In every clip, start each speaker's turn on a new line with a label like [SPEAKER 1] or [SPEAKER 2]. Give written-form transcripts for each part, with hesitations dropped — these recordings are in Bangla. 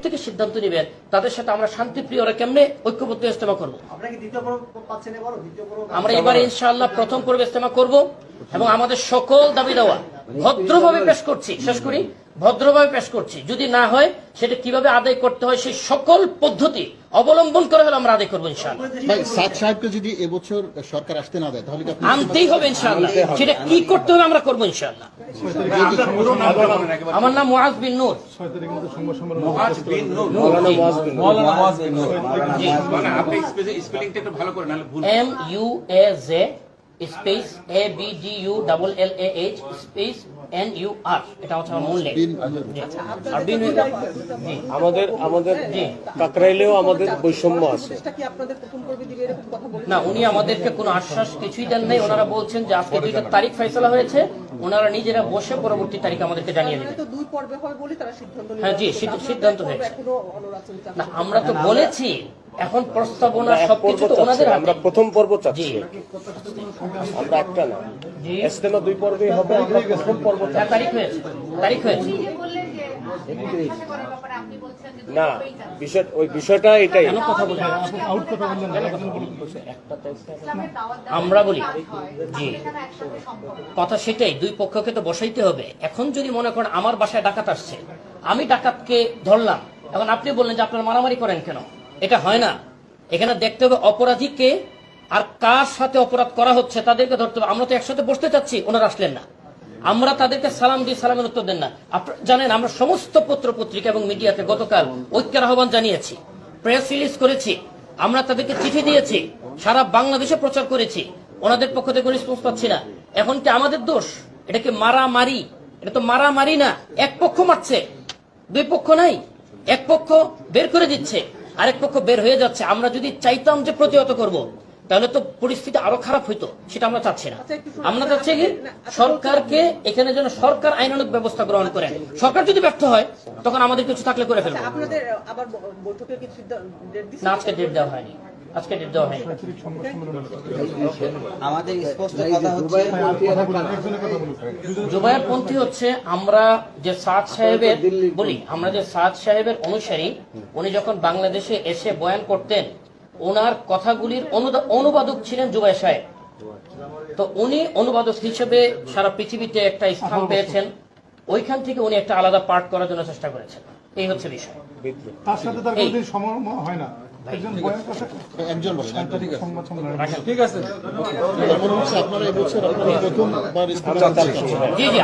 [SPEAKER 1] প্রত্যেকে সিদ্ধান্ত নেবেন তাদের সাথে আমরা শান্তিপ্রিয়রা কেমনে ঐক্যবদ্ধ ইজতেমা করব। আমরা এবারে ইনশাআল্লাহ প্রথম পর্বে ইজতেমা করব এবং আমাদের সকল দাবি দেওয়া ভদ্রভাবে পেশ করছি, শেষ করি, ভদ্রভাবে পেশ করছি। যদি না হয় সেটা কিভাবে আদায় করতে হয় সেই সকল পদ্ধতি অবলম্বন করে হলে আমরা আদায় করবো ইনশাআল্লাহ।
[SPEAKER 2] ভাই সাদ সাহেবকে যদি এবছর সরকার আসতে না দেয় তাহলে কি আপনি
[SPEAKER 1] আনতেই হবে ইনশাআল্লাহ, সেটা কি করতে হবে আমরা করবো ইনশাআল্লাহ। আমার নাম মুআজ বিন নূর। MUAZ space ABDULLAH space NUR, এটা হচ্ছে আমার মূল নেম।
[SPEAKER 3] আমাদের কাকরাইলেও আমাদের বৈষম্য আছে
[SPEAKER 1] না, উনি আমাদেরকে কোনো আশ্বাস কিছুই দেন নাই। ওনারা বলছেন যে আজকে 2টা তারিখ ফয়সালা হয়েছে, ওনারা নিজেরা বসে পরবর্তী তারিখ আমাদেরকে জানিয়ে দেবেন। হ্যাঁ জি, সিদ্ধান্ত হয়েছে না, আমরা তো বলেছি এখন প্রস্তাবনা সবকিছু তো ওনাদের হাতে।
[SPEAKER 3] আমরা প্রথম পর্ব চাচ্ছি, আমরা একটা না, ইজতেমা 2 পর্বেই হবে। আমরা প্রথম পর্ব
[SPEAKER 1] তারিখ হয়েছে, তারিখ হয়েছে
[SPEAKER 3] না, বিষয়টা এটাই।
[SPEAKER 1] আমরা বলি জি, কথা সেটাই, 2 পক্ষকে তো বসাইতে হবে। এখন যদি মনে করেন আমার বাসায় ডাকাত আসছে, আমি ডাকাতকে ধরলাম, এখন আপনি বললেন যে আপনারা মারামারি করেন কেন, এটা হয় না। এখানে দেখতে হবে অপরাধীকে আর কার সাথে অপরাধ করা হচ্ছে তাদেরকে ধরতে হবে। আমরা তো একসাথে বসতে চাচ্ছি, ওনারা আসলেন না, আমরা তাদেরকে সালাম দিয়ে সালামের উত্তর দেন না। আপনারা জানেন আমরা সমস্ত পত্র পত্রিকা এবং মিডিয়াতে গতকাল ঐক্যের আহ্বান জানিয়েছি, প্রেস রিলিজ করেছি, আমরা তাদেরকে চিঠি দিয়েছি, সারা বাংলাদেশে প্রচার করেছি, ওনাদের পক্ষ থেকে রেসপন্স পাচ্ছি না। এখন কি আমাদের দোষ? এটা কি মারামারি? এটা তো মারামারি না, এক পক্ষ মারছে, 2 পক্ষ নাই, এক পক্ষ বের করে দিচ্ছে, আরেক পক্ষ বের হয়ে যাচ্ছে। আমরা যদি চাইতাম যে প্রতিহত করব তাহলে তো পরিস্থিতি আরো খারাপ হইতো, সেটা আমরা চাচ্ছি না। আমরা চাচ্ছি কি সরকারকে এখানে যেন সরকার আইনানুগ ব্যবস্থা গ্রহণ করেন। সরকার যদি ব্যর্থ হয় তখন আমাদের কিছু থাকলে করে ফেলবো। না, আজকে ডেট দেওয়া হয়নি, আজকে ডেট দেওয়া হয়নি।
[SPEAKER 4] আমাদের স্পষ্ট কথা হচ্ছে
[SPEAKER 1] জুবায়ের পন্থী হচ্ছে আমরা যে সাদ সাহেবের বলি, আমরা যে সাদ সাহেবের অনুসারী, উনি যখন বাংলাদেশে এসে বয়ান করতেন ওনার কথাগুলির অনুবাদক ছিলেন জুবায়ের সাহেব। তো উনি অনুবাদক হিসেবে সারা পৃথিবীতে একটা স্থান পেয়েছেন, ওইখান থেকে উনি একটা আলাদা পার্ট করার জন্য চেষ্টা করেছেন। এই হচ্ছে বিষয়।
[SPEAKER 5] তার সাথে তার কোনো সমন্বয় হয় না।
[SPEAKER 2] একজন বলেন
[SPEAKER 5] ঠিক আছে।
[SPEAKER 2] আপনারা এবছর প্রথমবার
[SPEAKER 1] জি জি,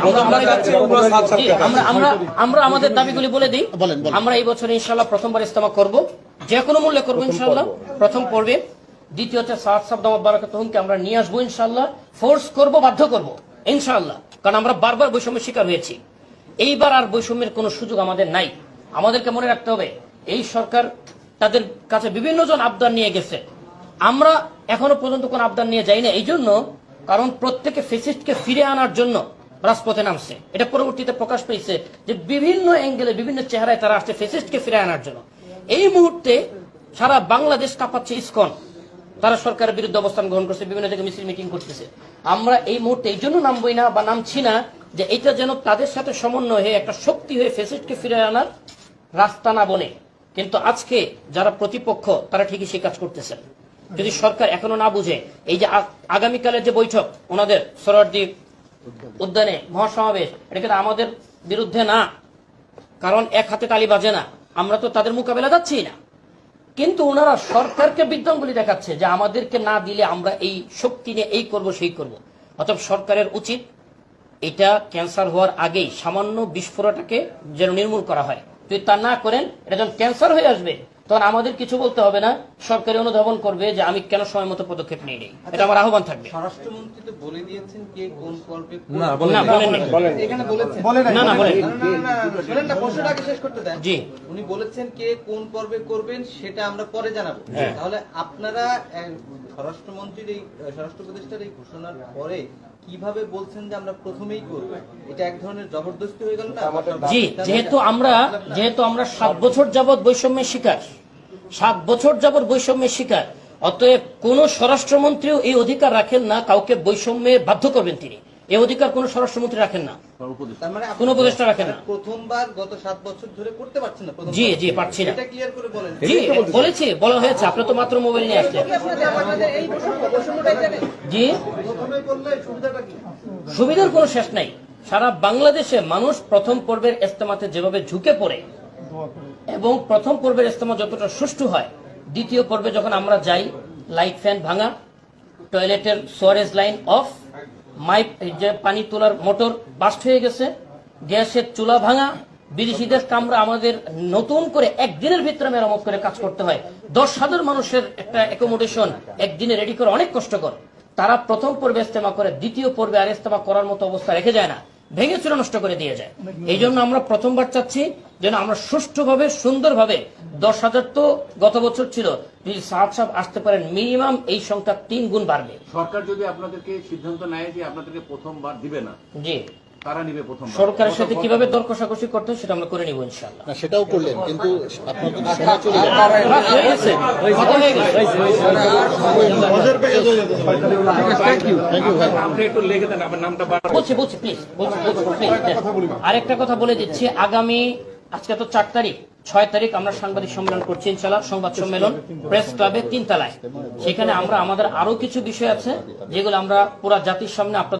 [SPEAKER 1] আমরা আমাদের দাবিগুলি বলে দিই। আমরা এই বছর ইনশাআল্লাহ প্রথমবার ইজতেমা করব, যে কোনো মূল্যে করবো ইনশাআল্লাহ প্রথম পর্বে। দ্বিতীয় হচ্ছে সাদ সাহেব দাওয়াত বারাকাতুহুমকে আমরা নিয়ে আসবো ইনশাআল্লাহ, ফোর্স করব, বাধ্য করব ইনশাআল্লাহ, কারণ আমরা বারবার বৈষম্যের শিকার হয়েছি। এইবার আর বৈষম্যের কোনো সুযোগ আমাদের নাই। আমাদেরকে মনে রাখতে হবে এই সরকার তাদের কাছে বিভিন্ন জন আবদার নিয়ে গেছে, আমরা এখনো পর্যন্ত কোন আবদার নিয়ে যাই না। এই জন্য কারণ প্রত্যেকে ফেসিস্টকে ফিরে আনার জন্য রাজপথে নামছে। এটা পরবর্তীতে প্রকাশ পেয়েছে যে বিভিন্ন অ্যাঙ্গেলে বিভিন্ন চেহারায় তারা আসছে ফেসিস্টকে ফিরে আনার জন্য। এই মুহূর্তে সারা বাংলাদেশ কাঁপাচ্ছে ইসকন, তারা সরকারের বিরুদ্ধে অবস্থান গ্রহণ করছে, বিভিন্ন জায়গায় মিছিল মিটিং করতেছে। আমরা এই মুহূর্তে এই জন্য নামবই না বা নামছি না যে এটা যেন তাদের সাথে সমন্বয় হয়ে একটা শক্তি হয়ে ফেসিস্টকে ফিরে আনার রাস্তা না বনে। কিন্তু আজকে যারা প্রতিপক্ষ তারা ঠিকই সেই কাজ করতেছেন। যদি সরকার এখনো না বুঝে, এই যে আগামীকালের যে বৈঠক ওনাদের সোহরাওয়ার্দী উদ্যানে মহাসমাবেশ, এটা কিন্তু আমাদের বিরুদ্ধে না, কারণ এক হাতে তালি বাজে না, আমরা তো তাদের মোকাবেলা যাচ্ছি না। কিন্তু ওনারা সরকারকে বিদ্যঙ্গুলি দেখাচ্ছে যে আমাদেরকে না দিলে আমরা এই শক্তি নিয়ে এই করব সেই করব। অতএব সরকারের উচিত এটা ক্যান্সার হওয়ার আগেই সামান্য বিস্ফোরণটাকে যেন নির্মূল করা হয়। যদি তা না করেন এটা যখন ক্যান্সার হয়ে আসবে তখন আমাদের কিছু বলতে হবে না, সরকারি অনুধাবন করবে যে আমি কেন সময় মতো পদক্ষেপ নিয়ে নেই। এটা আমার আহ্বান থাকবে।
[SPEAKER 4] স্বরাষ্ট্রমন্ত্রী তো বলে দিয়েছেন কে কোন পর্বে
[SPEAKER 1] না বলেন
[SPEAKER 4] এখানে বলেছেন
[SPEAKER 1] না না বলেন
[SPEAKER 4] শুনেন না, প্রশ্নটাকে শেষ করতে দেন।
[SPEAKER 1] জি,
[SPEAKER 4] উনি বলেছেন কে কোন পর্বে করবেন সেটা আমরা পরে জানাবো। তাহলে আপনারা স্বরাষ্ট্রমন্ত্রীর এই স্বরাষ্ট্র উপদেষ্টার এই ঘোষণার পরে কিভাবে বলছেন যে আমরা প্রথমেই করব? এটা এক ধরনের জবরদস্তি হয়ে গেল না?
[SPEAKER 1] জি, যেহেতু আমরা 7 বছর যাবৎ বৈষম্যের শিকার, 7 বছর যাবৎ বৈষম্যের শিকার, অতএব কোন স্বরাষ্ট্রমন্ত্রীও এই অধিকার রাখেন না কাউকে বৈষম্যে বাধ্য করবেন তিনি। এই অধিকার কোন স্বরাষ্ট্রমন্ত্রী রাখেন না,
[SPEAKER 4] তার মানে
[SPEAKER 1] কোন উপদেষ্টা রাখেন না।
[SPEAKER 4] প্রথমবার গত 7 বছর ধরে করতে পারছেন না প্রথমবার।
[SPEAKER 1] জি জি পারছি না।
[SPEAKER 4] এটা ক্লিয়ার করে বলেন।
[SPEAKER 1] জি বলেছি, বলা হয়েছে, আপনি তো মাত্র মোবাইল নিয়ে আসলেন। জি
[SPEAKER 4] প্রথমে করলে সুবিধাটা কি?
[SPEAKER 1] সুবিধার কোনো শেষ নাই। সারা বাংলাদেশে মানুষ প্রথম পর্বের ইজতেমাতে যেভাবে ঝুঁকে পড়ে এবং প্রথম পর্বের ইজতেমা যতটা সুষ্ঠু হয়, দ্বিতীয় পর্বে যখন আমরা যাই, লাইট ফ্যান ভাঙা, টয়লেটের সোয়ারেজ লাইন অফ, মাইপ যে পানি তোলার মোটর বাস্ট হয়ে গেছে, গ্যাসের চুলা ভাঙা, বিদেশিদের কামরা আমাদের নতুন করে একদিনের ভিতরে মেরামত করে কাজ করতে হয়। 10,000 মানুষের একটা অ্যাকোমোডেশন একদিনে রেডি করা অনেক কষ্টকর। তারা প্রথম পর্বে ইজতেমা করে, দ্বিতীয় পর্বে আর ইজতেমা করার মতো অবস্থা রেখে যায় না, ভেঙে চুরে নষ্ট করে দিয়ে যায়। এই জন্য আমরা প্রথমবার চাচ্ছি যেন আমরা সুষ্ঠুভাবে সুন্দরভাবে, 10,000 তো গত বছর ছিল, যদি সাহেব আসতে পারেন মিনিমাম এই সংখ্যা 3 গুণ বাড়বে।
[SPEAKER 6] সরকার যদি আপনাদেরকে সিদ্ধান্ত নেয় যে আপনাদেরকে প্রথমবার দিবে না,
[SPEAKER 1] জি,
[SPEAKER 6] তারা নিবে প্রথমবার।
[SPEAKER 1] সরকারের সাথে কিভাবে দর কষাকষি করতে হয় সেটা আমরা করে নিব ইনশাআল্লাহ।
[SPEAKER 2] না সেটাও করলেন, কিন্তু আপনার তো সময় চলে গেল।
[SPEAKER 1] বাস, হয়ে গেছে, কথা হয়ে গেছে।
[SPEAKER 2] থ্যাংক ইউ ভাই।
[SPEAKER 6] আপনি একটু লিখে দেন আমার নামটা।
[SPEAKER 1] বলছি প্লিজ, আরেকটা কথা বলে দিচ্ছি, আগামী আজকে তো 4 তারিখ, 6 তারিখ আমরা সাংবাদিক সম্মেলন করছি ইনশাআল্লাহ, সংবাদ সম্মেলন প্রেস ক্লাবে 3 তলায়। সেখানে আমরা আমাদের আরো কিছু বিষয় আছে যেগুলো আমরা পুরা জাতির সামনে আপনাদের